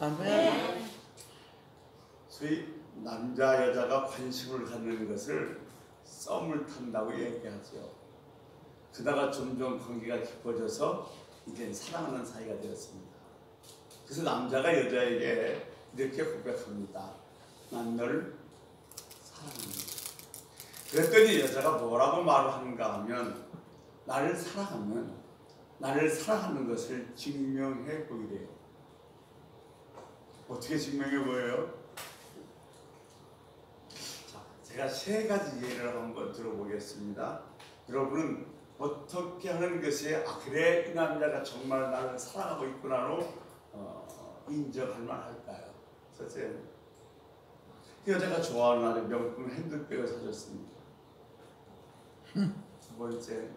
아멘. 소위 남자 여자가 관심을 갖는 것을 썸을 탄다고 얘기하죠. 그러다가 점점 관계가 깊어져서 이제 사랑하는 사이가 되었습니다. 그래서 남자가 여자에게 이렇게 고백합니다. 난 널 사랑합니다. 그랬더니 여자가 뭐라고 말을 하는가 하면 나를 사랑하면 나를 사랑하는 것을 증명해 보이래요. 어떻게 증명해 보여요? 자, 제가 세 가지 예를 한번 들어보겠습니다. 여러분은 어떻게 하는 것이 그래 이 남자가 정말 나를 사랑하고 있구나로 인정할 만할까요? 첫째, 그 여자가 좋아하는 아주 명품 핸드백을 사줬습니다. 두 번째,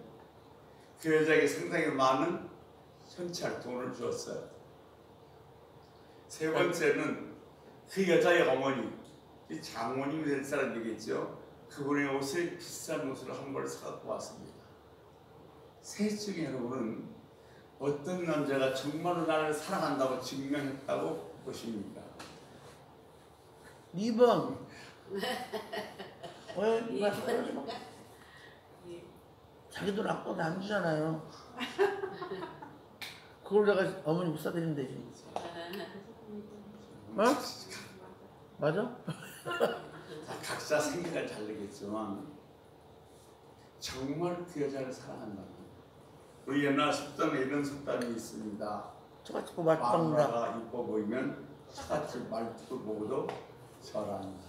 그 여자에게 상당히 많은 현찰 돈을 주었어요. 세 번째는 그 여자의 어머니, 이 장모님이 될 사람이겠죠. 그분의 옷을 비싼 옷을 한 벌 사갖고 왔습니다. 셋 중에 여러분은 어떤 남자가 정말로 나를 사랑한다고 증명했다고 보십니까? 2번. 왜? 누가 그러지 마. 자기 돈 아까도 안 주잖아요. 그걸 내가 어머니 못 사드리면 되지. 어? 맞아? 각자 생각을 다르겠지만 정말 그 여자를 사랑한다면 우리 옛날 속담에 이런 속담이 있습니다. 처갓집 말빵다. 마누라가 이뻐 보이면 처갓집 말도 보고도 절한다.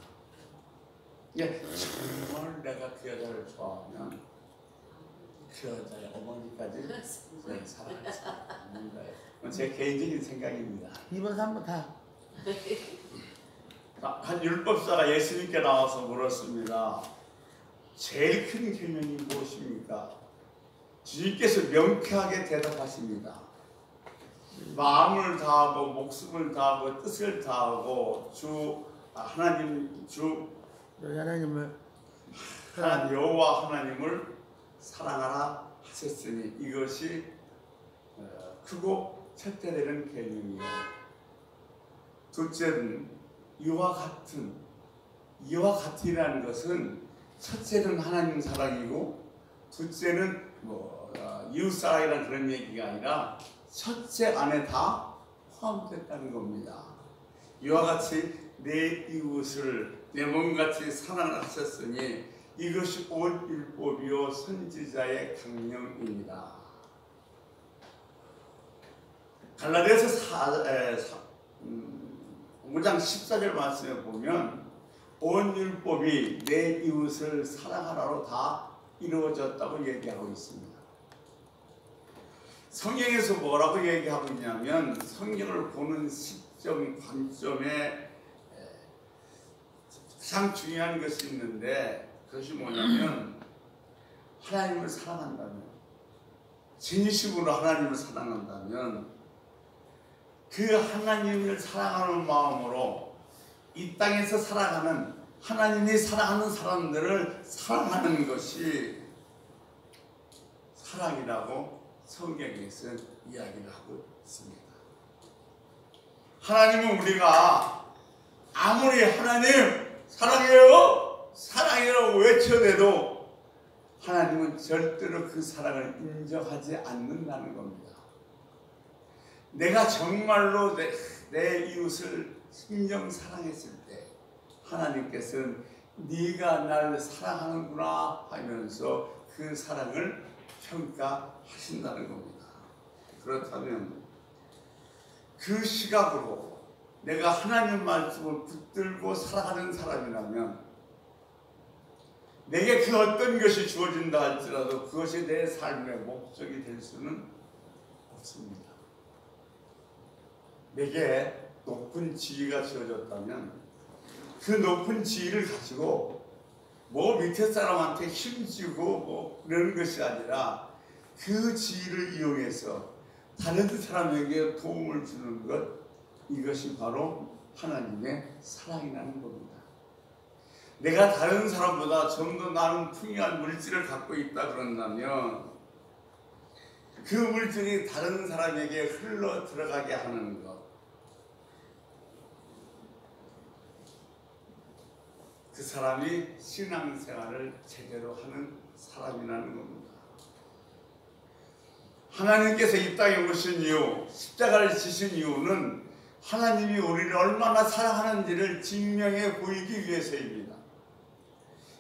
예, 정말 내가 그 여자를 좋아하면 그 여자의 어머니까지 사랑할 수 있는 거예요. 제 개인적인 생각입니다. 2번, 3번 다. 한 율법사가 예수님께 나와서 물었습니다. 제일 큰 계명이 무엇입니까? 주님께서 명쾌하게 대답하십니다. 마음을 다하고 목숨을 다하고 뜻을 다하고 하나님 여호와 하나님을 사랑하라 하셨으니 이것이 크고 첫째 되는 계명이에요. 둘째는 이와 같으라는 것은 첫째는 하나님 사랑이고 둘째는 이웃 사랑이라는 그런 얘기가 아니라 첫째 안에 다 포함됐다는 겁니다. 이와 같이 내 이웃을 내 몸같이 사랑을 하셨으니 이것이 온 율법이요 선지자의 강령입니다. 갈라디아서 5장 14절 말씀에 보면 온 율법이 내 이웃을 사랑하라로 다 이루어졌다고 얘기하고 있습니다. 성경에서 뭐라고 얘기하고 있냐면 성경을 보는 시점, 관점에 가장 중요한 것이 있는데 그것이 뭐냐면 하나님을 사랑한다면 진심으로 하나님을 사랑한다면 그 하나님을 사랑하는 마음으로 이 땅에서 살아가는 하나님이 사랑하는 사람들을 사랑하는 것이 사랑이라고 성경에서 이야기를 하고 있습니다. 하나님은 우리가 아무리 하나님 사랑해요 사랑해라고 외쳐내도 하나님은 절대로 그 사랑을 인정하지 않는다는 겁니다. 내가 정말로 내 이웃을 심령 사랑했을 때 하나님께서는 네가 나를 사랑하는구나 하면서 그 사랑을 평가하신다는 겁니다. 그렇다면 그 시각으로 내가 하나님 말씀을 붙들고 살아가는 사람이라면 내게 그 어떤 것이 주어진다 할지라도 그것이 내 삶의 목적이 될 수는 없습니다. 내게 높은 지위가 주어졌다면 그 높은 지위를 가지고 뭐 밑에 사람한테 힘주고 뭐 그런 것이 아니라 그 지위를 이용해서 다른 사람에게 도움을 주는 것, 이것이 바로 하나님의 사랑이라는 겁니다. 내가 다른 사람보다 좀 더 나은 풍요한 물질을 갖고 있다 그런다면 그 물질이 다른 사람에게 흘러 들어가게 하는 것, 그 사람이 신앙생활을 제대로 하는 사람이라는 겁니다. 하나님께서 이 땅에 오신 이유, 십자가를 지신 이유는 하나님이 우리를 얼마나 사랑하는지를 증명해 보이기 위해서입니다.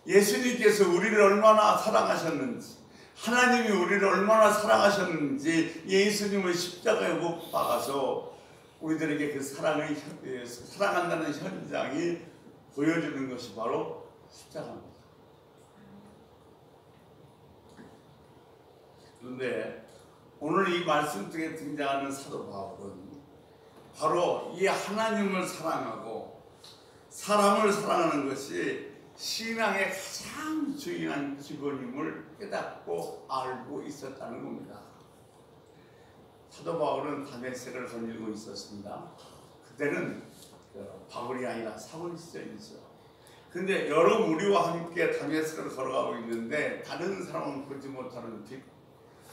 예수님께서 우리를 얼마나 사랑하셨는지, 하나님이 우리를 얼마나 사랑하셨는지 예수님을 십자가에 못 박아서 우리들에게 그 사랑을 사랑한다는 현장이 보여주는 것이 바로 십자가입니다. 그런데 오늘 이 말씀 중에 등장하는 사도 바울은 바로 이 하나님을 사랑하고 사람을 사랑하는 것이 신앙의 가장 중요한 기본임을 깨닫고 알고 있었다는 겁니다. 사도 바울은 다메섹을 거닐고 있었습니다. 그때는 바울이 아니라 사울 시절이죠. 근데 여러 무리와 함께 다메섹을 걸어가고 있는데 다른 사람은 보지 못하는 빛,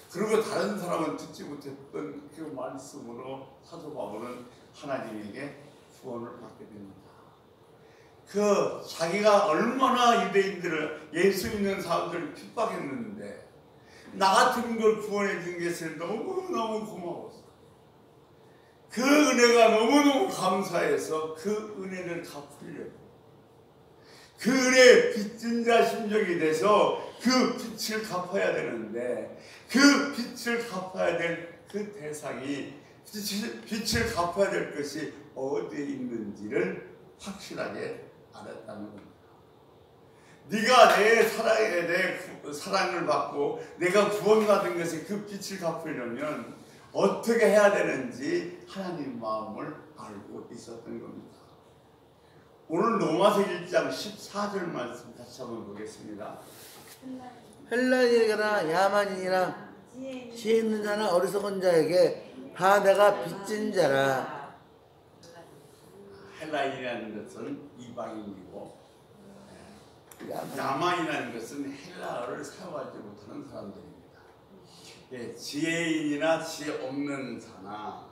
그리고 다른 사람은 듣지 못했던 그 말씀으로 사도 바울은 하나님에게 구원을 받게 됩니다. 그 자기가 얼마나 유대인들을, 예수 믿는 사람들을 핍박했는데 나 같은 걸 구원해 준 것을 너무너무 고마웠어. 그 은혜가 너무너무 감사해서 그 은혜를 갚으려고, 그 은혜의 빚진 자 심정이 돼서 그 빚을 갚아야 되는데, 그 빚을 갚아야 될 그 대상이, 빚을 갚아야 될 것이 어디에 있는지를 확실하게 알았다는 겁니다. 네가 내 사랑을 받고 내가 구원받은 것에 그 빚을 갚으려면 어떻게 해야 되는지 하나님 마음을 알고 있었던 겁니다. 오늘 로마서 1장 14절 말씀 같이 한번 보겠습니다. 헬라인이나 야만인이나 지혜 있는 자나 어리석은 자에게 다 내가 빚진 자라. 헬라인이라는 것은 이방인이고, 야만이라는 것은 헬라어를 사용하지 못하는 사람들입니다. 예, 지혜인이나 지혜 없는 자나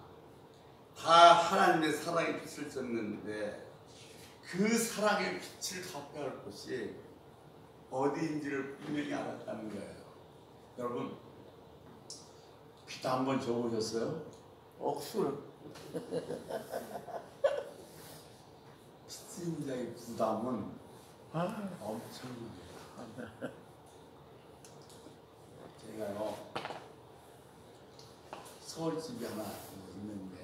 다 하나님의 사랑의 빛을 졌는데 그 사랑의 빛을 갚아야 할 것이 어디인지를 분명히 알았다는 거예요. 여러분, 빛 한번 줘보셨어요? 억수로. 빚진 자의 부담은 엄청납니다. 제가요, 서울집이 하나 있는데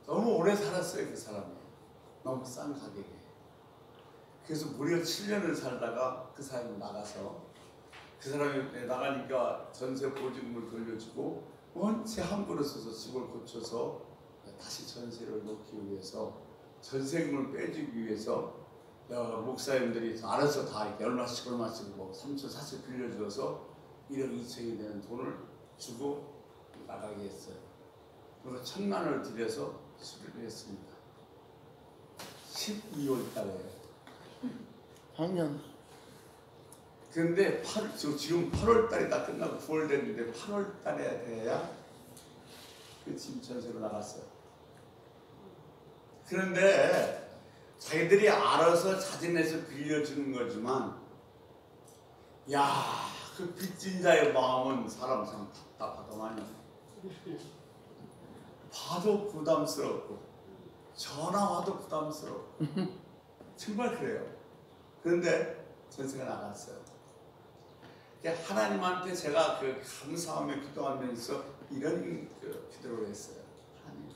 너무 오래 살았어요. 그 사람이 너무 싼 가격에. 그래서 무려 7년을 살다가 그 사람이 나가서, 그 사람이 나가니까 전세 보증금을 돌려주고 원체 함부로 써서 집을 고쳐서 다시 전세를 놓기 위해서, 전세금을 빼주기 위해서 목사님들이 알아서 다 이렇게 얼마씩 뭐 3천 4천 빌려줘서 1억 2천이 되는 돈을 주고 나가게 했어요. 그리고 1,000만 원을 들여서 수리를 했습니다. 12월 달에. 작년. 그런데 지금 8월 달이 다 끝나고 9월 됐는데 8월 달에 돼야 그 집 전세로 나갔어요. 그런데 자기들이 알아서 자진해서 빌려주는 거지만, 야, 그 빚진 자의 마음은 사람 참 답답하더만요. 봐도 부담스럽고 전화 와도 부담스럽고 정말 그래요. 그런데 전세가 나갔어요. 하나님한테 제가 그 감사하며 기도하면서 이런 기도를 했어요. 하나님,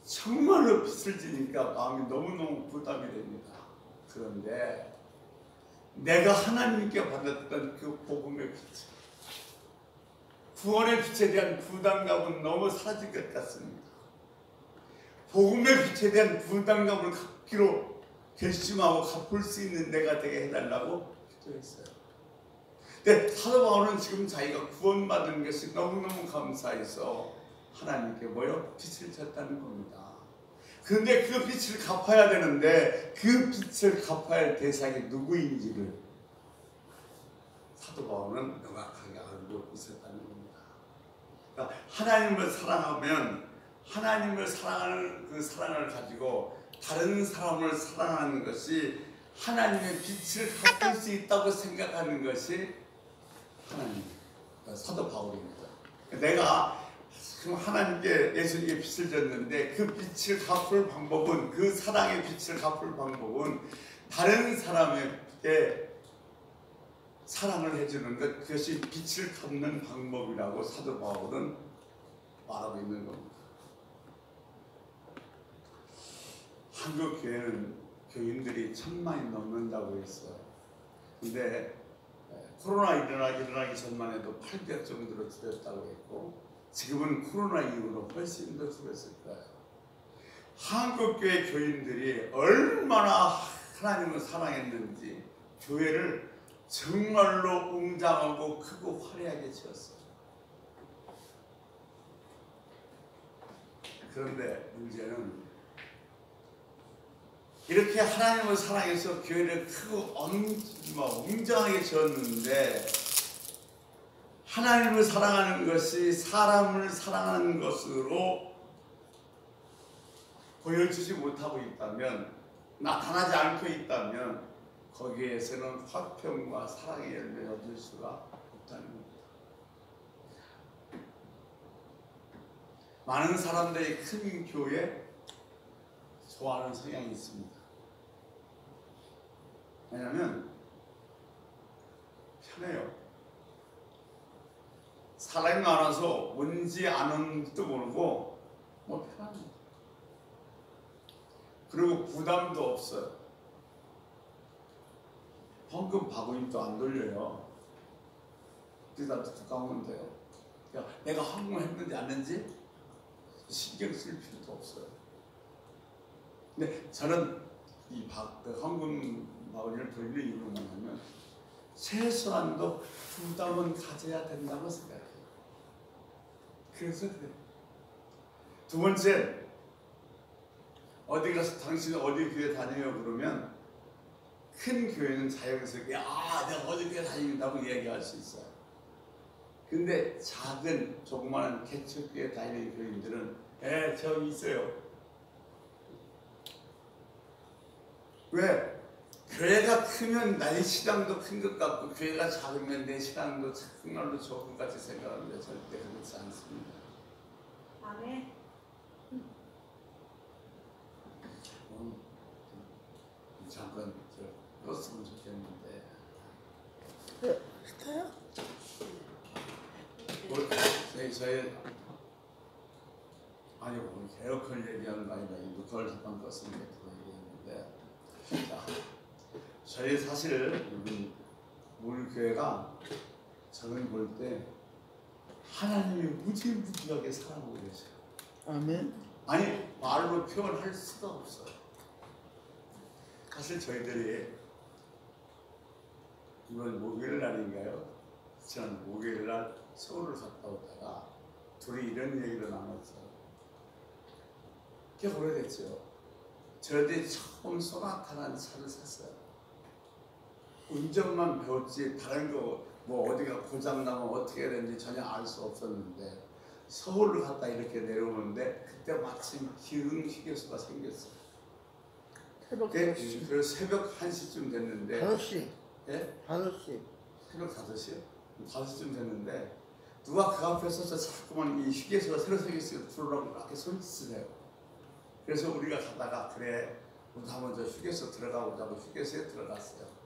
정말로 빚을 지니까 마음이 너무너무 부담이 됩니다. 그런데 내가 하나님께 받았던 그 복음의 빛, 구원의 빛에 대한 부담감은 너무 사라질 것 같습니다. 복음의 빛에 대한 부담감을 갚기로 결심하고 갚을 수 있는 내가 되게 해달라고 기도했어요. 근데 사도 바울은 지금 자기가 구원받은 것이 너무너무 감사해서 하나님께 빛을 졌다는 겁니다. 그런데 그 빛을 갚아야 되는데 그 빛을 갚아야 할 대상이 누구인지를 사도 바울은 명확하게 알고 있었다는 겁니다. 그러니까 하나님을 사랑하면 하나님을 사랑하는 그 사랑을 가지고 다른 사람을 사랑하는 것이 하나님의 빛을 갚을 수 있다고 생각하는 것이 하나님, 사도 바울입니다. 내가 하나님께 예수님께 빛을 줬는데 그 빛을 갚을 방법은, 그 사랑의 빛을 갚을 방법은 다른 사람에게 사랑을 해주는 것, 그것이 빛을 갚는 방법이라고 사도 바울은 말하고 있는 겁니다. 한국 교회는 교인들이 1000만이 넘는다고 했어요. 근데 코로나 일어나기 전만 해도 800 정도로 줄였다고 했고, 지금은 코로나 이후로 훨씬 더 줄였을 거예요. 한국교회 교인들이 얼마나 하나님을 사랑했는지 교회를 정말로 웅장하고 크고 화려하게 지었어요. 그런데 문제는 이렇게 하나님을 사랑해서 교회를 크고 웅장하게 지었는데, 하나님을 사랑하는 것이 사람을 사랑하는 것으로 보여주지 못하고 있다면, 나타나지 않고 있다면 거기에서는 화평과 사랑의 열매를 얻을 수가 없다는 겁니다. 많은 사람들이 큰 교회 좋아하는 성향이 있습니다. 왜냐하면 편해요. 사람이 많아서 뭔지 아는지도 모르고 뭐 편합니다. 그리고 부담도 없어요. 헌금 바구니도 안 돌려요. 그래서 툭 가면 돼요. 그러니까 내가 헌금을 했는지 안 했는지 신경 쓸 필요도 없어요. 근데 저는 이 헌금 바구니를 돌리는 이유는 뭐냐면, 최소한도 부담은 가져야 된다고 생각해요. 그래서 그래요. 두 번째, 어디 가서 당신 어디 교회 다녀요 그러면 큰 교회는 자연스럽게 내가 어디 교회 다닌다고 얘기할 수 있어요. 근데 작은 조그마한 개척교회 다니는 교인들은 저기 있어요. 왜? 교회가 크면 나의 시장도 큰 것 같고, 교회가 작으면 내 시장도 정말로 좋은 것 같이 생각하는데 절대 그렇지 않습니다. 아멘. 잠깐 껐으면 좋겠는데. 싫어요? 저희 아니 오늘 에어컨 얘기하는 거 아니라 이 그걸 잠깐 껐으면 좋겠다고 얘기했는데, 자, 저희 사실 우리 교회가 저는 볼 때 하나님이 무지무지하게 사랑하고 계세요. 아멘. 아니 말로 표현할 수가 없어요. 사실 저희들이 이번 목요일 날인가요? 지난 목요일 날 서울을 갔다 오다가 둘이 이런 얘기를 나눴어요. 꽤 오래됐죠. 저희들이 처음 소나타라는 차를 샀어요. 운전만 배웠지 다른 거 뭐 어디가 고장나면 어떻게 해야 되는지 전혀 알 수 없었는데, 서울을 갔다 이렇게 내려오는데 그때 마침 기흥 휴게소가 생겼어요. 새벽 그 새벽 1시쯤 됐는데 5시. 예? 5시. 새벽 5시요? 5시쯤 됐는데 누가 그 앞에 서서 자꾸만 이 휴게소가 새로 생겼으니까 들어오라고 그렇게 손짓을 해요. 그래서 우리가 가다가 그래 우리 한번 저 휴게소 들어가 보자고 휴게소에 들어갔어요.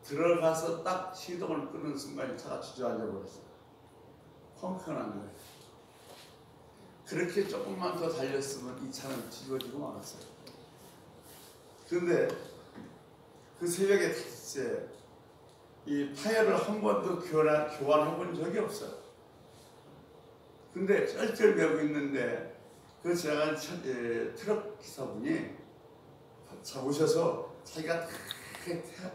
들어가서 딱 시동을 끄는 순간 차가 주저앉아 버렸어요. 펑크난 거예요. 그렇게 조금만 더 달렸으면 이 차는 뒤집어지고 말았어요. 그런데 그 새벽에 다시째 이 타이어를 한 번도 교환해 본 적이 없어요. 근데 쩔쩔 매고 있는데 그 지나간 트럭 기사분이 오셔서 자기가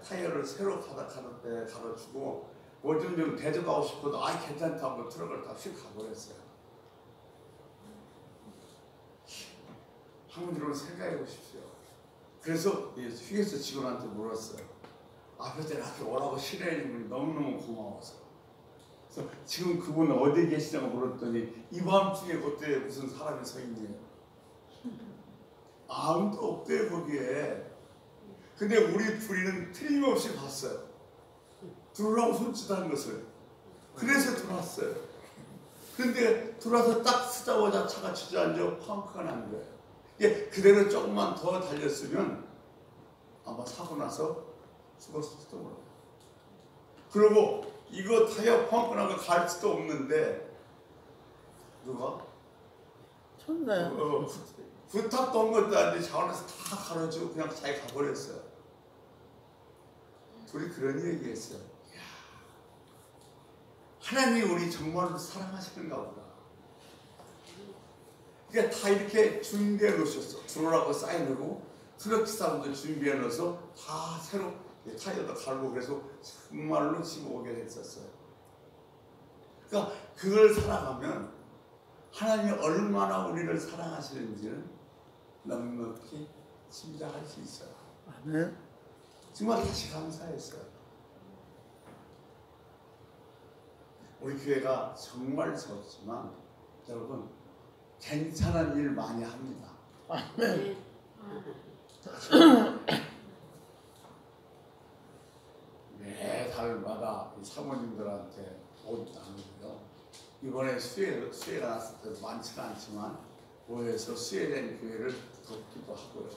타이어를 새로 갈아주고 뭐 좀 대접하고 싶어도 괜찮다고 트럭을 다 휙 가버렸어요. 한번 여러분 생각해 보십시오. 그래서 휴게소 직원한테 물었어요. 앞에서 이렇게 오라고 실례해 주니 너무너무 고마워서. 그래서 지금 그분 어디 계시냐고 물었더니 이 밤중에 그때 무슨 사람이 서 있네요. 아무도 없대요 거기에. 근데 우리 둘이는 틀림없이 봤어요. 들어오라고 손짓하는 것을. 그래서 들어왔어요. 근데 들어와서 딱 쓰자마자 차가 주저앉아 펑크가 난 거예요. 이게 그대로 조금만 더 달렸으면 아마 사고 나서 죽었을지도 몰라요. 그리고 이거 타이어 펑크 나고 갈 수도 없는데 누가? 좋나요? 부탁도 한 것도 아닌데 자원에서 다 가로주고 그냥 자기 가버렸어요. 둘이 그런 얘기했어요. 이야, 하나님이 우리 정말로 사랑하시는가 보다. 그러니까 다 이렇게 준비해 놓으셨어. 들어오라고 쌓여놓고 트럭 사람도 준비해 놓아서 다 새로 타이어도 갈고 그래서 정말로 지금 오게 됐었어요. 그러니까 그걸 살아가면 하나님이 얼마나 우리를 사랑하시는지는 넉넉히 짐작할 수 있어요. 아멘. 정말 다시 감사했어요. 우리 교회가 정말 적지만 여러분 괜찮은 일 많이 합니다. 아멘. 매달마다 사모님들한테 옷 나누고요. 이번에 수혜가 났을 때도 많지는 않지만 모여서 수혜된 교회를 돕기도 하고요.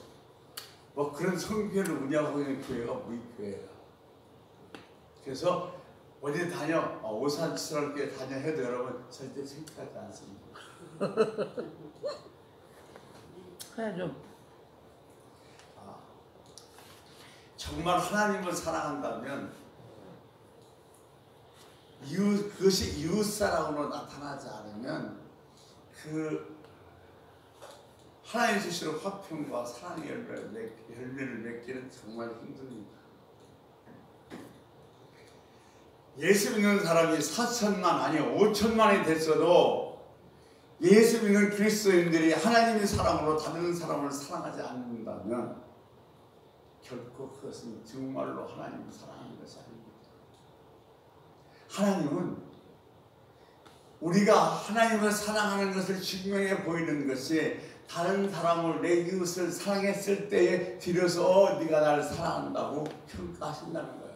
뭐 그런 성교회를 운영하고 있는 교회가 우리 교회예요. 그래서 어디 다녀 오산스럽게 다녀 해도 여러분 절대 창피하지 않습니다. 해야죠. 정말 하나님을 사랑한다면 그것이 이웃사랑으로 나타나지 않으면 그 하나님 주시는 화평과 사랑의 열매를 맺기는 정말 힘듭니다. 예수 믿는 사람이 4천만 아니요 5천만이 됐어도 예수 믿는 그리스도인들이 하나님의 사랑으로 다른 사람을 사랑하지 않는다면 결코 그것은 정말로 하나님을 사랑하는 것이 아닙니다. 하나님은 우리가 하나님을 사랑하는 것을 증명해 보이는 것이 다른 사람을 내 이웃을 사랑했을 때에 비로소 네가 나를 사랑한다고 평가하신다는 거예요.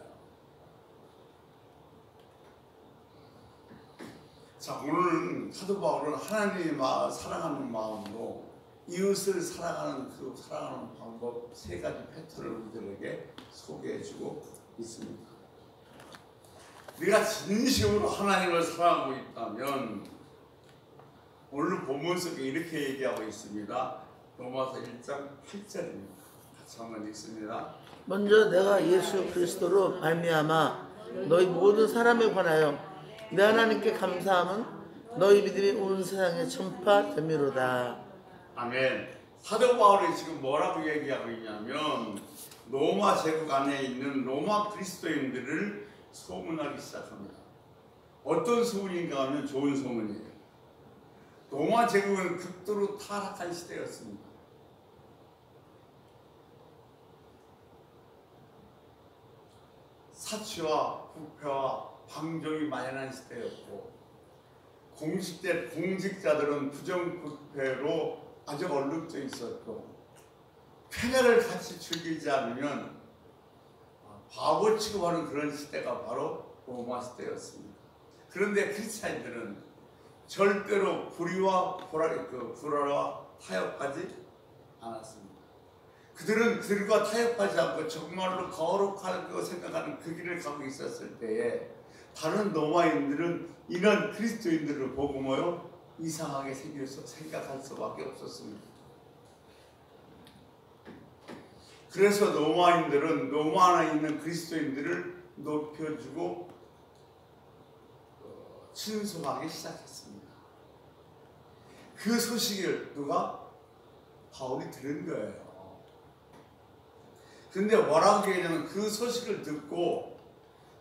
자, 오늘은 사도 바울은 하나님의 사랑하는 마음으로 이웃을 사랑하는 그 사랑하는 방법 3가지 패턴을 우리들에게 소개해주고 있습니다. 우리가 진심으로 하나님을 사랑하고 있다면 오늘 본문 속에 이렇게 얘기하고 있습니다. 로마서 1장 8절입니다. 같이 한번 읽습니다. 먼저 내가 예수 그리스도로 말미암아 너희 모든 사람에 관하여 내 하나님께 감사함은 너희 믿음이 온 세상에 전파됨이로다. 아멘. 사도 바울이 지금 뭐라고 얘기하고 있냐면 로마 제국 안에 있는 로마 그리스도인들을 소문하기 시작합니다. 어떤 소문인가 하면 좋은 소문이에요. 로마 제국은 극도로 타락한 시대였습니다. 사치와 부패와 방종이 만연한 시대였고 공직자들은 부정부패로 아주 얼룩져 있었고 쾌락을 같이 즐기지 않으면 바보 취급하는 그런 시대가 바로 로마 시대였습니다. 그런데 크리스찬들은 절대로 불의와 불화와 타협하지 않았습니다. 그들은 그들과 타협하지 않고 정말로 거룩하다고 생각하는 그 길을 가고 있었을 때에 다른 로마인들은 이런 그리스도인들을 보고 뭐요? 이상하게 생각할 수밖에 없었습니다. 그래서 로마인들은 로마 안에 있는 그리스도인들을 높여주고 친송하기 시작했습니다. 그 소식을 누가? 바울이 들은 거예요. 근데 뭐라고 얘기하냐면 그 소식을 듣고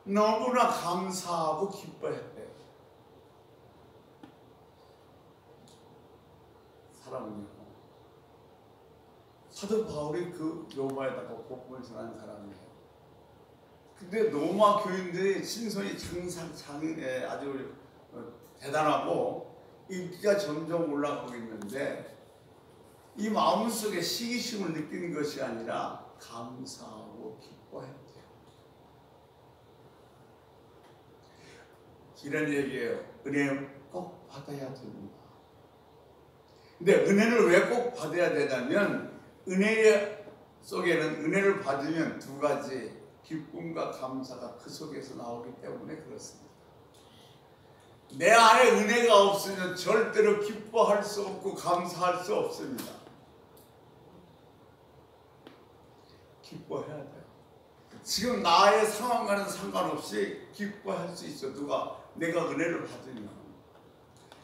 너무나 감사하고 기뻐했대요. 사람은요. 사도 바울이 그 로마에다가 복음을 전한 사람이에요. 근데 로마 교인들의 신선이 장에 아주 대단하고 인기가 점점 올라가고 있는데 이 마음속에 시기심을 느끼는 것이 아니라 감사하고 기뻐해야 돼요. 이런 얘기예요. 은혜 꼭 받아야 됩니다. 근데 은혜를 왜 꼭 받아야 되냐면 은혜 속에는 은혜를 받으면 두 가지 기쁨과 감사가 그 속에서 나오기 때문에 그렇습니다. 내 안에 은혜가 없으면 절대로 기뻐할 수 없고 감사할 수 없습니다. 기뻐해야 돼요. 지금 나의 상황과는 상관없이 기뻐할 수 있어. 누가? 내가 은혜를 받으면.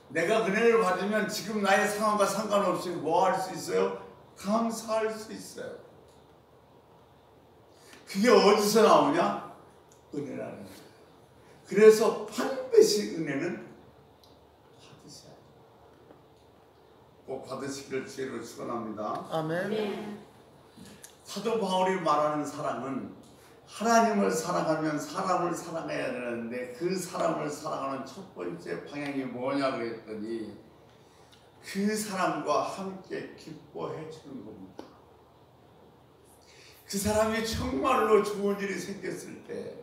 내가 은혜를 받으면 지금 나의 상황과 상관없이 뭐 할 수 있어요? 감사할 수 있어요. 그게 어디서 나오냐? 은혜라는 거예요. 그래서 반드시 은혜는 받으셔야 돼요. 꼭 받으시기를 주의로 축원합니다. 아멘. 사도 바울이 말하는 사랑은 하나님을 사랑하면 사람을 사랑해야 되는데 그 사람을 사랑하는 첫 번째 방향이 뭐냐 그랬더니 그 사람과 함께 기뻐해 주는 겁니다. 그 사람이 정말로 좋은 일이 생겼을 때,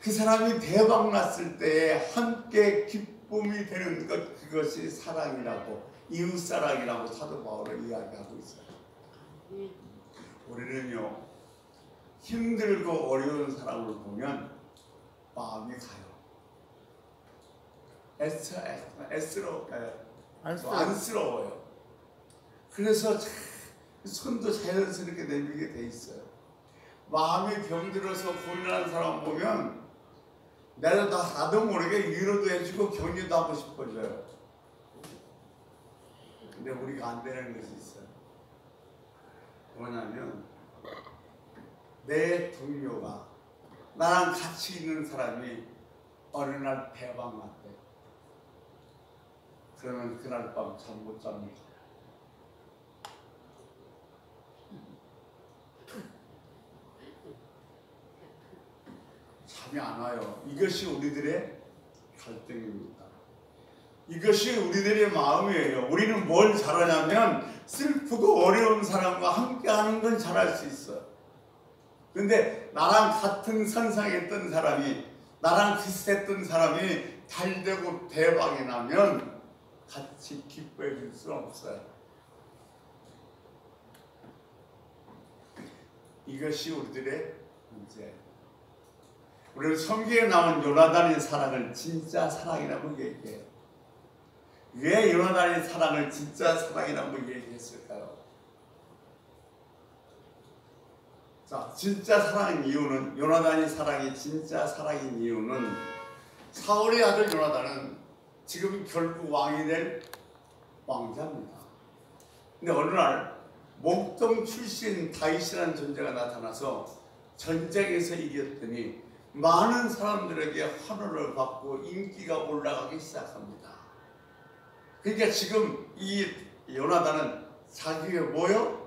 그 사람이 대박 났을 때에 함께 기쁨이 되는 것, 그것이 사랑이라고, 이웃사랑이라고 사도 바울은 이야기하고 있어요. 우리는요, 힘들고 어려운 사람을 보면 마음이 가요. 안쓰러워요. 그래서 손도 자연스럽게 내밀게 돼 있어요. 마음이 병들어서 고민하는 사람 보면 나도 모르게 위로도 해주고 격려도 하고 싶어져요. 근데 우리가 안 되는 것이 있어요. 뭐냐면 내 동료가 나랑 같이 있는 사람이 어느 날 대박 났대. 그러면 그날 밤 잠 못 잡니다. 잠이 안 와요. 이것이 우리들의 갈등입니다. 이것이 우리들의 마음이에요. 우리는 뭘 잘하냐면 슬프고 어려운 사람과 함께하는 건 잘할 수 있어요. 근데 나랑 같은 선상에 있던 사람이, 나랑 비슷했던 사람이 잘되고 대박이 나면 같이 기뻐해 줄 수 없어요. 이것이 우리들의 문제예요. 우리는 성경에 나온 요나단의 사랑을 진짜 사랑이라고 얘기해요. 왜 요나단의 사랑을 진짜 사랑이라고 얘기했을까요? 자, 진짜 사랑인 이유는, 요나단의 사랑이 진짜 사랑인 이유는 사울의 아들 요나단은 지금 결국 왕이 될 왕자입니다. 근데 어느 날 목동 출신 다윗이라는 존재가 나타나서 전쟁에서 이겼더니 많은 사람들에게 환호를 받고 인기가 올라가기 시작합니다. 그러니까 지금 이 요나단은 자기가 뭐요?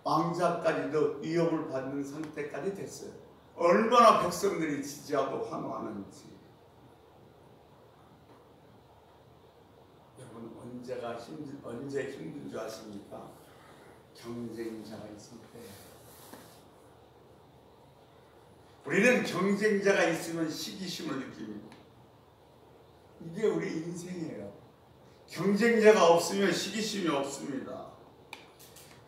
왕자까지도 위협을 받는 상태까지 됐어요. 얼마나 백성들이 지지하고 환호하는지. 여러분 언제 힘든 줄 아십니까? 경쟁자가 있을 때. 우리는 경쟁자가 있으면 시기심을 느낍니다. 이게 우리 인생이에요. 경쟁자가 없으면 시기심이 없습니다.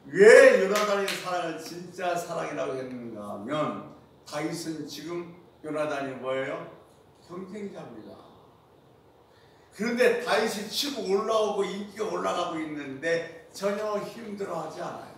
왜 요나단의 사랑을 진짜 사랑이라고 했는가 하면 다윗은 지금 요나단이 뭐예요? 경쟁자입니다. 그런데 다윗이 치고 올라오고 인기가 올라가고 있는데 전혀 힘들어하지 않아요.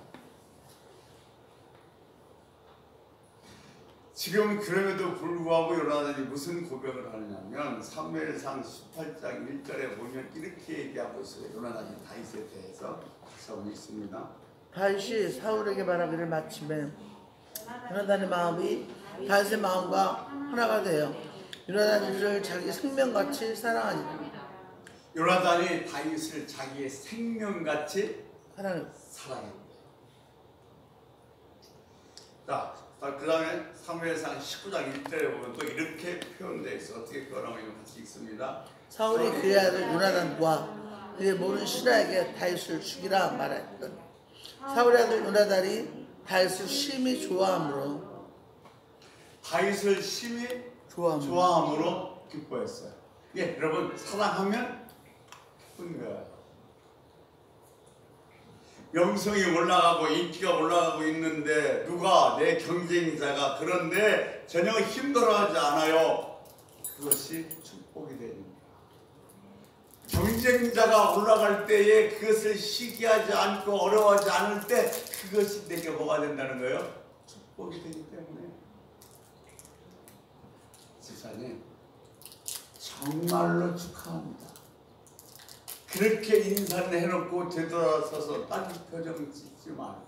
지금 그럼에도 불구하고 요나단이 무슨 고백을 하느냐면 사무엘상 18장 1절에 보면 이렇게 얘기하고 있어요. 요나단이 다윗에 대해서 하고 있습니다. 다윗이 사울에게 말하기를 마침에 요나단의 마음이 다윗의 마음과 하나가 되어 요나단이 그를 자기 생명같이 사랑하니라. 요나단이 다윗을 자기의 생명같이 사랑합니다. 자, 그 다음에 사무엘상 19장 1절에 보면 또 이렇게 표현되어 있어. 어떻게 표현하고 있는 같이 읽습니다. 사울이 그의 아들 요나단과 그의 모든 신하에게 다윗을 죽이라 말했더니 사울의 아들 요나단이 다윗을 심히 좋아함으로 다윗을 심히 좋아함으로 기뻐했어요. 예, 여러분 사랑하면 기쁜 거예요. 명성이 올라가고 인기가 올라가고 있는데 누가 내 경쟁자가 그런데 전혀 힘들어하지 않아요. 그것이 축복이 됩니다. 경쟁자가 올라갈 때에 그것을 시기하지 않고 어려워하지 않을 때 그것이 내게 뭐가 된다는 거예요? 축복이 되기 때문에. 집사님 정말로 축하합니다. 그렇게 인사를 해놓고 되돌아서서 딴 표정 짓지 말고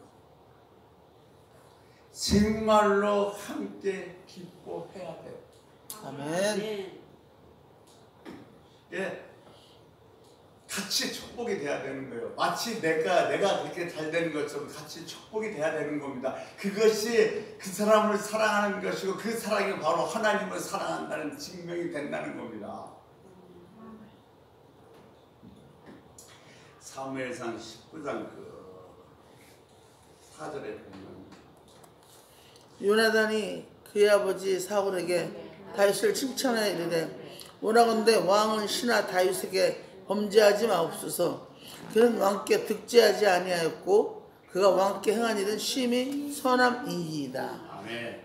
정말로 함께 기뻐해야 돼요. 아멘. 예, 같이 축복이 돼야 되는 거예요. 마치 내가 그렇게 잘 되는 것처럼 같이 축복이 돼야 되는 겁니다. 그것이 그 사람을 사랑하는 것이고 그 사랑이 바로 하나님을 사랑한다는 증명이 된다는 겁니다. 사무엘상 19장 4절에 보면 요나단이 그의 아버지 사울에게 다윗을 칭찬하여 이르되 원하건대 왕은 신하 다윗에게 범죄하지 마옵소서. 그는 왕께 득죄하지 아니하였고 그가 왕께 행한 일은 심히 선함이이다. 아멘.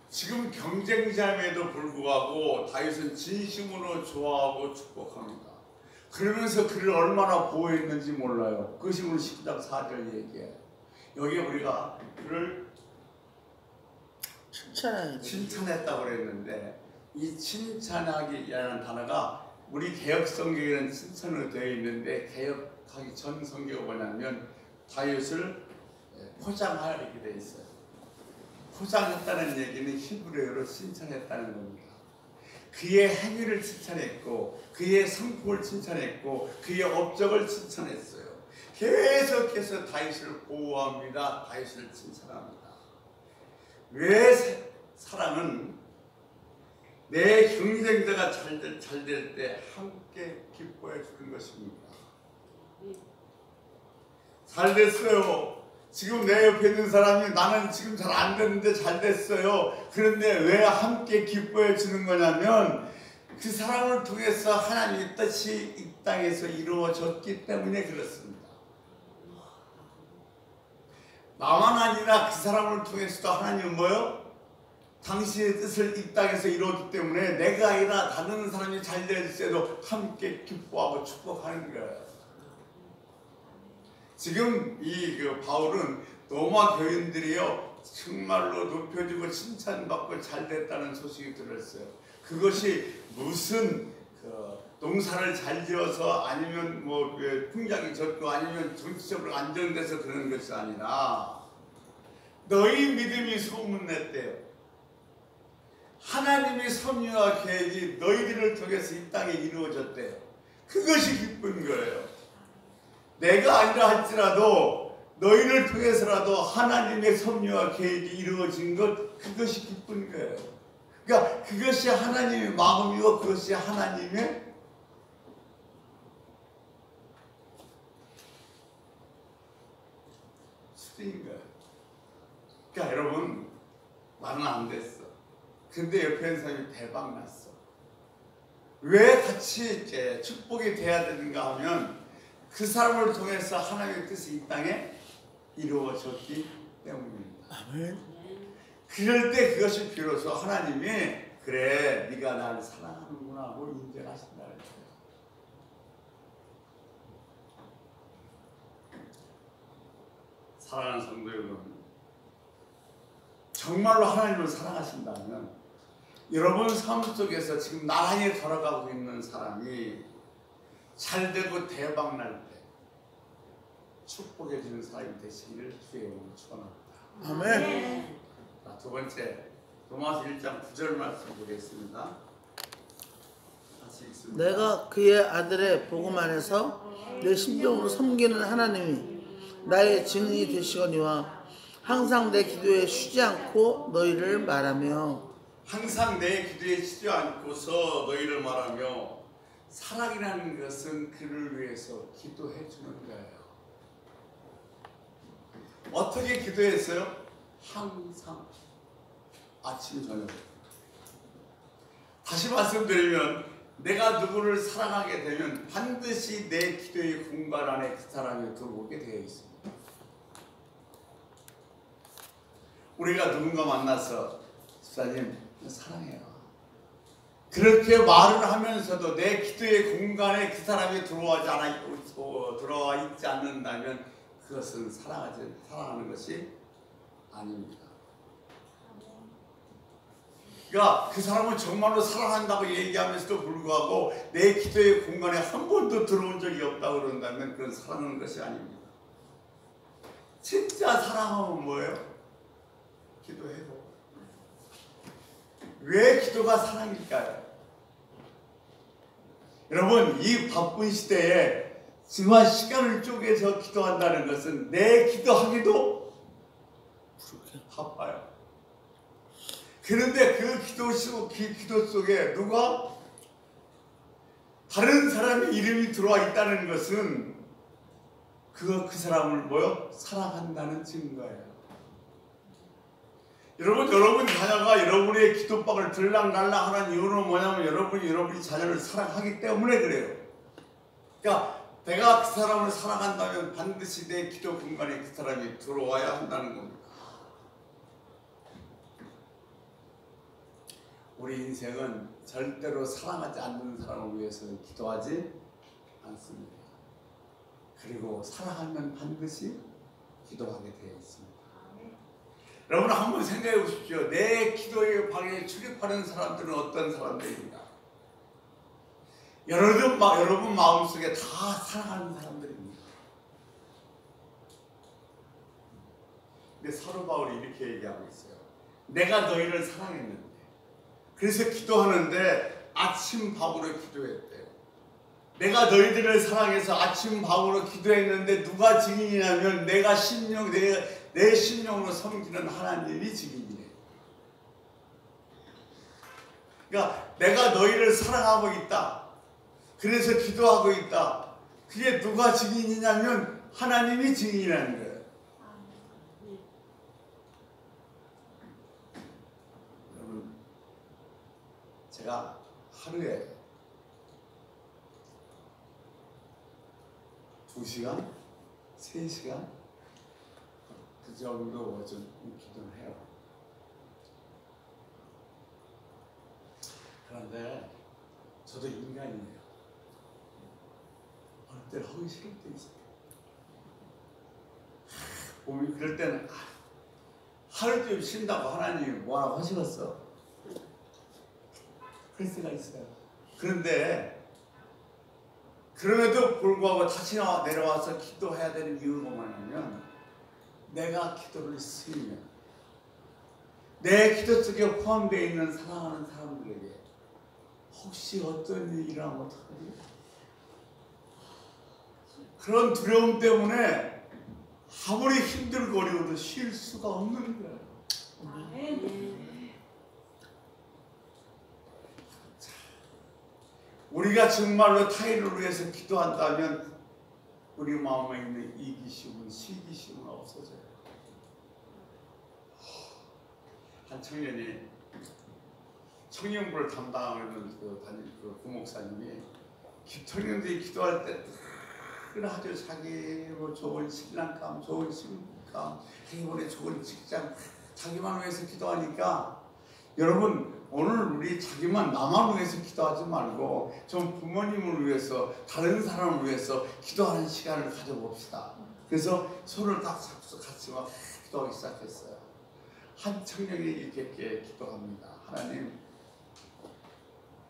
지금 경쟁자임에도 불구하고 다윗은 진심으로 좋아하고 축복합니다. 그러면서 그를 얼마나 보호했는지 몰라요. 그것이 오늘 19장 4절 얘기예요. 여기 우리가 그를 칭찬했다고 그랬는데 이 칭찬하기라는 단어가 우리 개역 성경에는 칭찬으로 되어 있는데 개역하기 전 성경이 뭐냐면 다윗을 포장하여 이렇게 되어 있어요. 포장했다는 얘기는 히브리어로 칭찬했다는 겁니다. 그의 행위를 칭찬했고 그의 성품을 칭찬했고 그의 업적을 칭찬했어요. 계속해서 다윗을 보호합니다. 다윗을 칭찬합니다. 왜 사랑은 내 경쟁자가 잘 될 때 함께 기뻐해 주는 것입니다. 잘 됐어요. 지금 내 옆에 있는 사람이 나는 지금 잘 안 됐는데 잘 됐어요. 그런데 왜 함께 기뻐해 주는 거냐면 그 사람을 통해서 하나님의 뜻이 이 땅에서 이루어졌기 때문에 그렇습니다. 나만 아니라 그 사람을 통해서도 하나님은 뭐요? 당신의 뜻을 이 땅에서 이루었기 때문에 내가 아니라 다른 사람이 잘 될 때도 함께 기뻐하고 축복하는 거예요. 지금 이 바울은 로마 교인들이요 정말로 높여주고 칭찬받고 잘 됐다는 소식이 들었어요. 그것이 무슨 농사를 잘 지어서 아니면 뭐 풍작이 졌고 아니면 정치적으로 안정돼서 그런 것이 아니라 너희 믿음이 소문냈대요. 하나님의 섭리와 계획이 너희들을 통해서 이 땅에 이루어졌대요. 그것이 기쁜 거예요. 내가 아니라 할지라도 너희를 통해서라도 하나님의 섭리와 계획이 이루어진 것 그것이 기쁜 거예요. 그러니까 그것이 하나님의 마음이고 그것이 하나님의 수인 거예요. 그러니까 여러분 나는 안 됐어. 근데 옆에 있는 사람이 대박 났어. 왜 같이 이제 축복이 돼야 되는가 하면 그 사람을 통해서 하나님의 뜻이 이 땅에 이루어졌기 때문입니다. 아멘. 그럴 때 그것이 비로소 하나님이 그래 네가 나를 사랑하는구나 하고 인정하신다는 거예요. 사랑하는 성도 여러분, 정말로 하나님을 사랑하신다면 여러분 삶 속에서 지금 나란히 걸어가고 있는 사람이 잘 되고 대박 날 때 축복해 주는 사람이 되시기를 주의 이름으로 축원합니다. 아멘. 자, 두 번째 로마서 1장 9절 말씀 보겠습니다. 같이 읽습니다. 내가 그의 아들의 복음 안에서 내 심정으로 섬기는 하나님이 나의 증인이 되시거니와 항상 내 기도에 쉬지 않고 너희를 말하며 항상 내 기도에 쉬지 않고서 너희를 말하며 사랑이라는 것은 그를 위해서 기도해 주는 거예요. 어떻게 기도했어요? 항상 아침 저녁. 다시 말씀드리면 내가 누구를 사랑하게 되면 반드시 내 기도의 공간 안에 그 사람이 들어오게 되어 있습니다. 우리가 누군가 만나서 집사님 사랑해요. 그렇게 말을 하면서도 내 기도의 공간에 그 사람이 들어와 있지 않는다면 그것은 사랑하는 것이 아닙니다. 그러니까 그 사람을 정말로 사랑한다고 얘기하면서도 불구하고 내 기도의 공간에 한 번도 들어온 적이 없다고 그런다면 그건 사랑하는 것이 아닙니다. 진짜 사랑하면 뭐예요? 기도해도. 왜 기도가 사랑일까요? 여러분, 이 바쁜 시대에 정말 시간을 쪼개서 기도한다는 것은 내 기도하기도 바빠요. 그런데 그 기도 속에 누가 다른 사람의 이름이 들어와 있다는 것은 그 사람을 뭐요? 사랑한다는 증거예요. 여러분 자녀가 여러분의 기도방을 들락날락 하는 이유는 뭐냐면 여러분이 자녀를 사랑하기 때문에 그래요. 그러니까 내가 그 사람을 사랑한다면 반드시 내 기도 공간에 그 사람이 들어와야 한다는 겁니다. 우리 인생은 절대로 사랑하지 않는 사람을 위해서는 기도하지 않습니다. 그리고 사랑하면 반드시 기도하게 되어 있습니다. 여러분 한번 생각해 보십시오. 내 기도의 방에 출입하는 사람들은 어떤 사람들입니까? 여러분 마음속에 다 사랑하는 사람들입니다. 근데 사도 바울이 이렇게 얘기하고 있어요. 내가 너희를 사랑했는데 그래서 기도하는데 아침 밤으로 기도했대요. 내가 너희들을 사랑해서 아침 밤으로 기도했는데 누가 증인이냐면 내 심령으로 섬기는 하나님이 증인이에요. 그러니까 내가 너희를 사랑하고 있다. 그래서 기도하고 있다. 그게 누가 증인이냐면 하나님이 증인이라는 거예요. 여러분, 제가 하루에 2시간, 3시간 그 정도 좀 기도를 해요. 그런데 저도 인간이에요. 어느 때는 하기 싫을 때 있어요. 몸이 그럴 때는 하루 좀 쉰다고 하나님이 뭐라고 하시겠어? 그럴 때가 있어요. 그런데 그럼에도 불구하고 다시 내려와서 기도해야 되는 이유는 뭐냐면 내가 기도를 쓰면 내 기도 속에 포함되어 있는 사랑하는 사람들에게 혹시 어떤 일이 일어나면 어떡하지? 그런 두려움 때문에 아무리 힘들거려도 쉴 수가 없는 거예요. 우리가 정말로 타인을 위해서 기도한다면 우리 마음에 있는 이기심은 시기심은 없어져요. 한 청년이 청년부를 담당하는 그 부목사님이 청년들이 기도할 때 아주 자기 뭐 좋은 신랑감, 좋은 신부감, 자기만의 좋은 직장, 자기만 위해서 기도하니까 여러분 오늘 우리 자기만 나만 위해서 기도하지 말고 좀 부모님을 위해서 다른 사람을 위해서 기도하는 시간을 가져봅시다. 그래서 손을 딱 잡고 같이 막 기도하기 시작했어요. 한 청년이 이렇게 기도합니다. 하나님,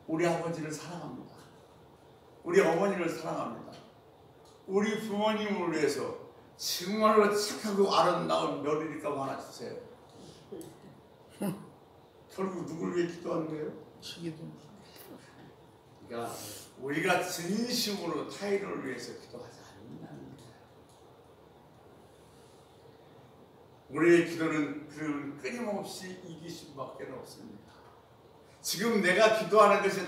우리 아버지를 사랑합니다. 우리 어머니를 사랑합니다. 우리 부모님을 위해서 정말로 착하고 아름다운 며느리감 하나 주세요. 결국 누굴 위해 기도하는 거예요? 그러니까 우리가 진심으로 타인을 위해서 기도하지 않는다는 거예요. 우리의 기도는 그런 끊임없이 이기심밖에 없습니다. 지금 내가 기도하는 것이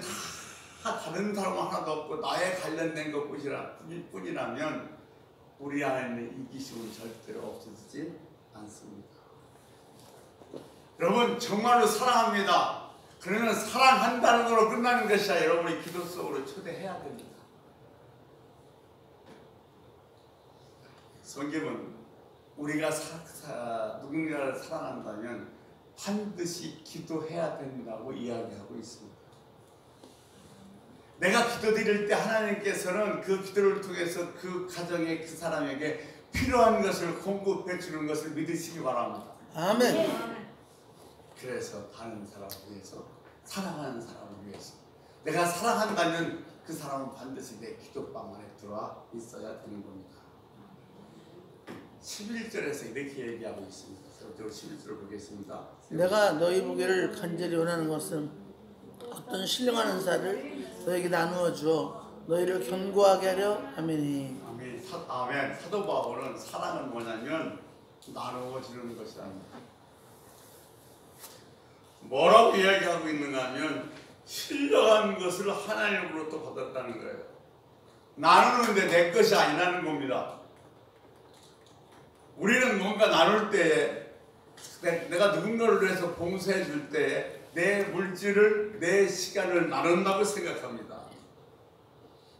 다 다른 사람 하나도 없고 나에 관련된 것뿐이라면 우리 안에 있는 이기심은 절대로 없어지지 않습니다. 여러분 정말로 사랑합니다. 그러면 사랑한다는 걸로 끝나는 것이 아니라 여러분이 기도 속으로 초대해야 됩니다. 성경은 우리가 누군가를 사랑한다면 반드시 기도해야 된다고 이야기하고 있습니다. 내가 기도드릴 때 하나님께서는 그 기도를 통해서 그 가정에 그 사람에게 필요한 것을 공급해 주는 것을 믿으시기 바랍니다. 아멘. 그래서 다른 사람을 위해서, 사랑하는 사람을 위해서, 내가 사랑한다면 그 사람은 반드시 내 기도방 안에 들어와 있어야 되는 겁니다. 11절에서 이렇게 얘기하고 있습니다. 11절을 보겠습니다. 내가 너희 보기를 간절히 원하는 것은 어떤 신령한 은사를 너에게 나누어 주어 너희를 견고하게 하려 함이니. 아멘. 아멘. 사도 바울은 사랑은 뭐냐면 나누어 주는 것이랍니다. 뭐라고 이야기하고 있는가 하면 신령한 것을 하나님으로부터 받았다는 거예요. 나누는데 내 것이 아니라는 겁니다. 우리는 뭔가 나눌 때, 내가 누군가를 위해서 봉사해 줄 때 내 물질을, 내 시간을 나눈다고 생각합니다.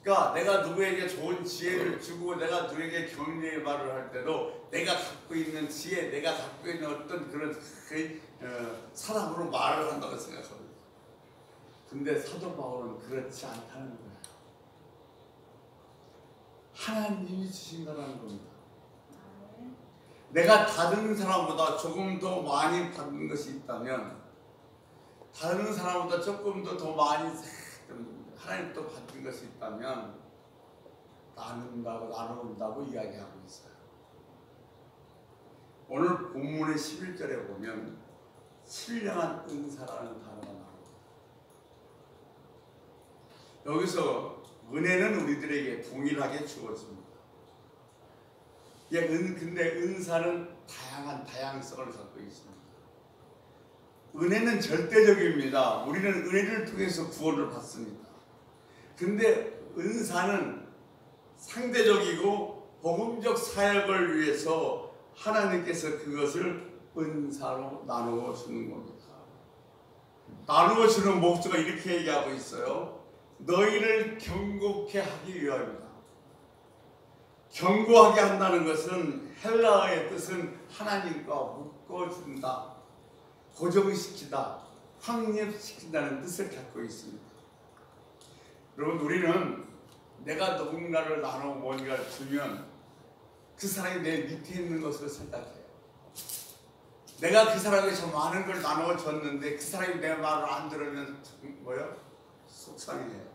그러니까 내가 누구에게 좋은 지혜를 주고 내가 누구에게 격려의 말을 할 때도 내가 갖고 있는 지혜, 내가 갖고 있는 어떤 그런 사랑으로 말을 한다고 생각합니다. 근데 사도 바울은 그렇지 않다는 거예요. 하나님이 주신 거라는 겁니다. 내가 다른 사람보다 조금 더 많이 받는 것이 있다면, 다른 사람보다 조금 더 많이 하나님 또 받는 것이 있다면 나눈다고 이야기하고 있어요. 오늘 본문의 11절에 보면 신령한 은사라는 단어가 나옵니다. 여기서 은혜는 우리들에게 동일하게 주어집니다. 근데 은사는 다양성을 갖고 있습니다. 은혜는 절대적입니다. 우리는 은혜를 통해서 구원을 받습니다. 근데 은사는 상대적이고 복음적 사역을 위해서 하나님께서 그것을 은사로 나누어 주는 겁니다. 나누어 주는 목적은 이렇게 얘기하고 있어요. 너희를 견고케 하기 위함이다. 견고하게 한다는 것은 헬라어의 뜻은 하나님과 묶어준다, 고정시키다, 확립시킨다는 뜻을 갖고 있습니다. 여러분, 우리는 내가 누군가를 나누고 뭔가를 주면 그 사람이 내 밑에 있는 것을 생각해요. 내가 그 사람에게 저 많은 걸 나누어 줬는데 그 사람이 내 말을 안 들으면 뭐요? 속상해요.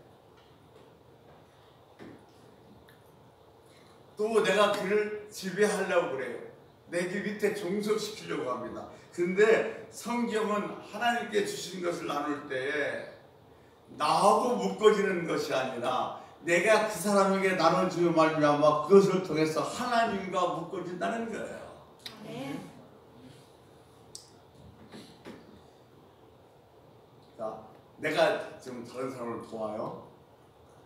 또 내가 그를 지배하려고 그래요. 내 그 밑에 종속시키려고 합니다. 근데 성경은 하나님께 주신 것을 나눌 때 나하고 묶어지는 것이 아니라 내가 그 사람에게 나눠주며 말미암아 그것을 통해서 하나님과 묶어진다는 거예요. 아멘. 자, 내가 지금 다른 사람을 도와요.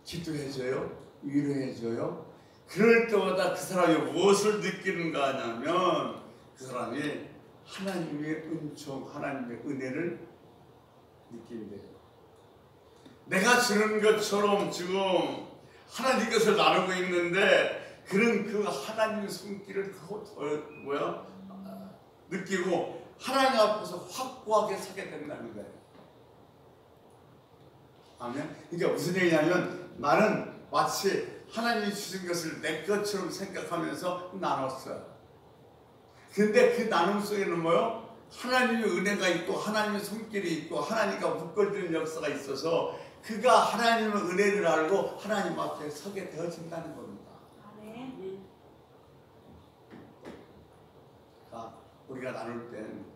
기도해줘요. 위로해줘요. 그럴 때마다 그 사람이 무엇을 느끼는가 하냐면 그 사람이 하나님의 은총, 하나님의 은혜를 느낀대요. 내가 주는 것처럼 지금 하나님 것을 나누고 있는데 그런 그 하나님의 손길을 느끼고 하나님 앞에서 확고하게 서게 된다는 거예요. 아멘. 그러니까 무슨 얘기냐면 나는 마치 하나님이 주신 것을 내 것처럼 생각하면서 나눴어요. 근데 그 나눔 속에는 뭐요? 하나님의 은혜가 있고 하나님의 손길이 있고 하나님과 묶어주는 역사가 있어서 그가 하나님의 은혜를 알고 하나님 앞에 서게 되어진다는 겁니다. 아멘. 그러니까 우리가 나눌 땐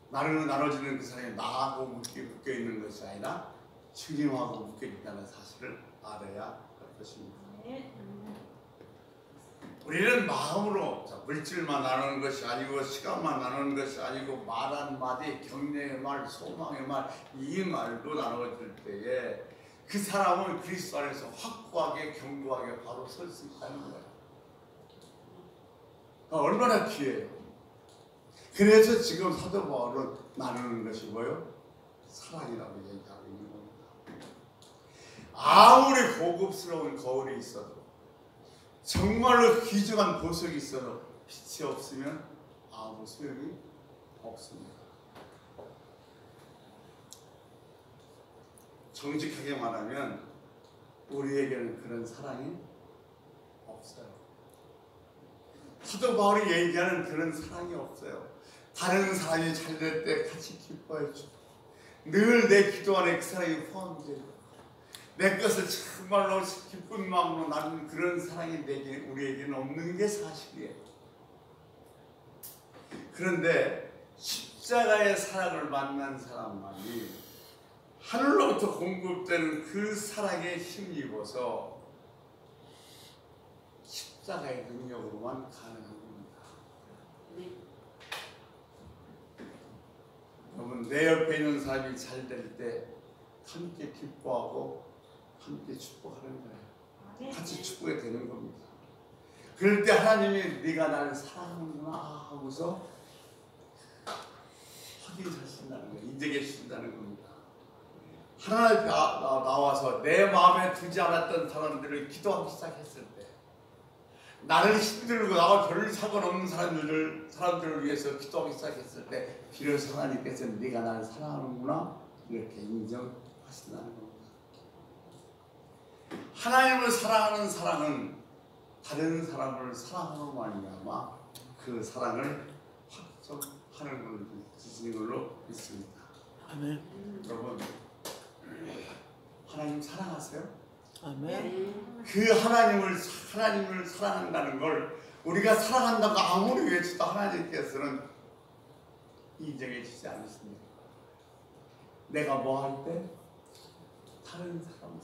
나눠지는 그 사람이 나하고 묶여 있는 것이 아니라 주님하고 묶여 있다는 사실을 알아야 할 것입니다. 우리는 마음으로 물질만 나누는 것이 아니고 시간만 나누는 것이 아니고 말 한마디, 격려의 말, 소망의 말, 이 말도 나눠질 때에 그 사람은 그리스도 안에서 확고하게 견고하게 바로 설 수 있다는 거예요. 얼마나 귀해요. 그래서 지금 사도 바울은 나누는 것이 뭐요? 사랑이라고 얘기하고 있는 겁니다. 아무리 고급스러운 거울이 있어도, 정말로 귀중한 보석이 있어도 빛이 없으면 아무 소용이 없습니다. 정직하게 말하면 우리에게는 그런 사랑이 없어요. 사도 바울이 얘기하는 그런 사랑이 없어요. 다른 사람이 잘 될 때 같이 기뻐해주고, 늘 내 기도 안에 그 사랑이 포함되고, 내 것을 정말로 기쁜 마음으로 나누는 그런 사랑이 우리에게는 없는 게 사실이에요. 그런데 십자가의 사랑을 만난 사람만이 하늘로부터 공급되는 그 사랑에 힘입어서 십자가의 능력으로만 가능한 겁니다. 여러분, 내 옆에 있는 사람이 잘 될 때 함께 기뻐하고 함께 축복하는 거예요. 같이 축복이 되는 겁니다. 그럴 때 하나님이 네가 나를 사랑하는구나 하고서 확인하신다는 거예요. 인정해 주신다는 겁니다. 하나님 나와서 내 마음에 두지 않았던 사람들을 기도하기 시작했을 때, 나를 힘들고 나와 별 상관없는 사람들을 위해서 기도하기 시작했을 때, 비로소 하나님께서 네가 나를 사랑하는구나 이렇게 인정하신다는 겁니다. 하나님을 사랑하는 사랑은 다른 사람을 사랑하는 말미암아 그 사랑을 확정하는 걸로 지지는 걸로 믿습니다. 아멘. 여러분, 하나님 사랑하세요? 아멘. 그 하나님을 사랑한다는 걸 우리가 사랑한다고 아무리 외쳐도 하나님께서는 인정해 주지 않으십니다. 내가 뭐 할 때 다른 사람을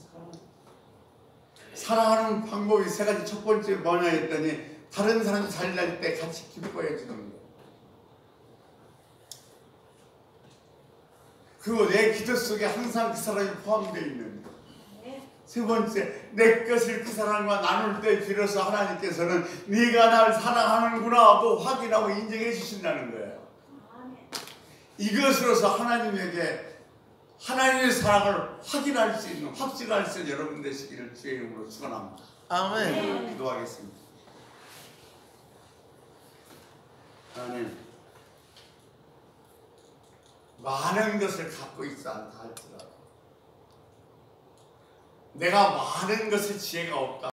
사랑하는 방법이 세 가지. 첫 번째 뭐냐 했더니 다른 사람이 잘 날 때 같이 기뻐해 주는 거예요. 그리고 내 기도 속에 항상 그 사람이 포함되어 있는 거예요. 세 번째, 내 것을 그 사람과 나눌 때 비로소 하나님께서는 네가 날 사랑하는구나 하고 확인하고 인정해 주신다는 거예요. 이것으로서 하나님에게 하나님의 사랑을 확인할 수 있는, 확증할 수 있는 여러분 되시기를 주의 이름으로 축원합니다. 아멘. 기도하겠습니다. 하나님, 많은 것을 갖고 있지 않다 할지라도, 내가 많은 것의 지혜가 없다